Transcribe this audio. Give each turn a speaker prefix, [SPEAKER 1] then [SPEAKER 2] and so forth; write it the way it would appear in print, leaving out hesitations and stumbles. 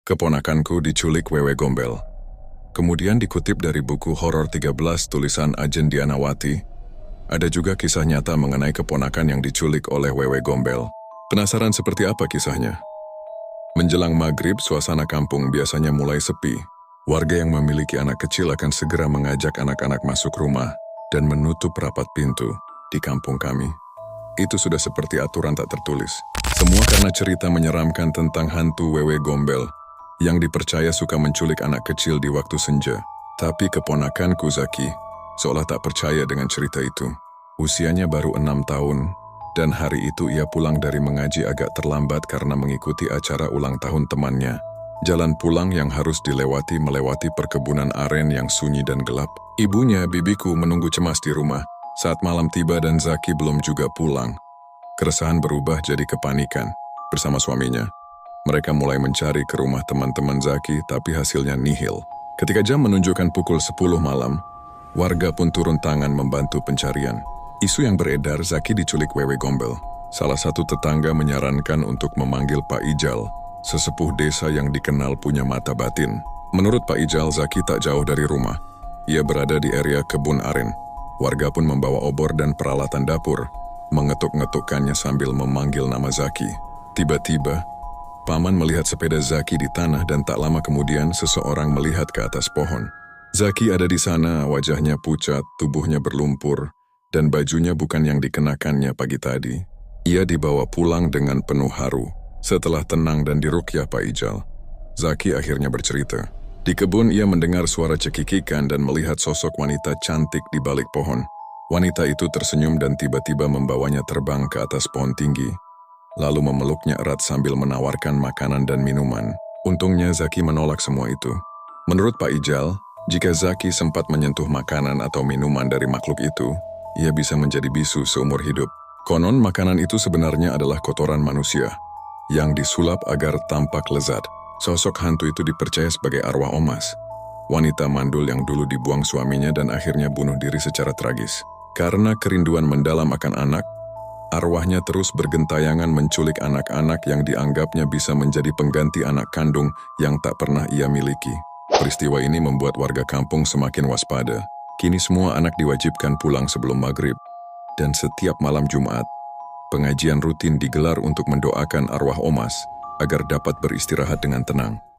[SPEAKER 1] Keponakanku diculik wewe gombel. Kemudian dikutip dari buku horor 13 tulisan Ajen Dianawati, ada juga kisah nyata mengenai keponakan yang diculik oleh wewe gombel. Penasaran seperti apa kisahnya? Menjelang maghrib, suasana kampung biasanya mulai sepi. Warga yang memiliki anak kecil akan segera mengajak anak-anak masuk rumah dan menutup rapat pintu di kampung kami. Itu sudah seperti aturan tak tertulis. Semua karena cerita menyeramkan tentang hantu wewe gombel yang dipercaya suka menculik anak kecil di waktu senja. Tapi keponakanku Zaki seolah tak percaya dengan cerita itu. Usianya baru 6 tahun, dan hari itu ia pulang dari mengaji agak terlambat karena mengikuti acara ulang tahun temannya. Jalan pulang yang harus melewati perkebunan aren yang sunyi dan gelap. Ibunya, bibiku, menunggu cemas di rumah. Saat malam tiba dan Zaki belum juga pulang, keresahan berubah jadi kepanikan. Bersama suaminya, mereka mulai mencari ke rumah teman-teman Zaki, tapi hasilnya nihil. Ketika jam menunjukkan pukul 10 malam, warga pun turun tangan membantu pencarian. Isu yang beredar Zaki diculik wewe gombel. Salah satu tetangga menyarankan untuk memanggil Pak Ijal, sesepuh desa yang dikenal punya mata batin. Menurut Pak Ijal, Zaki tak jauh dari rumah. Ia berada di area kebun aren. Warga pun membawa obor dan peralatan dapur, mengetuk-ngetukkannya sambil memanggil nama Zaki. Tiba-tiba, Paman melihat sepeda Zaki di tanah dan tak lama kemudian seseorang melihat ke atas pohon. Zaki ada di sana, wajahnya pucat, tubuhnya berlumpur, dan bajunya bukan yang dikenakannya pagi tadi. Ia dibawa pulang dengan penuh haru. Setelah tenang dan diruqyah Pak Ijal, Zaki akhirnya bercerita. Di kebun ia mendengar suara cekikikan dan melihat sosok wanita cantik di balik pohon. Wanita itu tersenyum dan tiba-tiba membawanya terbang ke atas pohon tinggi, lalu memeluknya erat sambil menawarkan makanan dan minuman. Untungnya Zaki menolak semua itu. Menurut Pak Ijal, jika Zaki sempat menyentuh makanan atau minuman dari makhluk itu, ia bisa menjadi bisu seumur hidup. Konon makanan itu sebenarnya adalah kotoran manusia, yang disulap agar tampak lezat. Sosok hantu itu dipercaya sebagai arwah Omas, wanita mandul yang dulu dibuang suaminya dan akhirnya bunuh diri secara tragis. Karena kerinduan mendalam akan anak, arwahnya terus bergentayangan menculik anak-anak yang dianggapnya bisa menjadi pengganti anak kandung yang tak pernah ia miliki. Peristiwa ini membuat warga kampung semakin waspada. Kini semua anak diwajibkan pulang sebelum maghrib. Dan setiap malam Jumat, pengajian rutin digelar untuk mendoakan arwah Omas agar dapat beristirahat dengan tenang.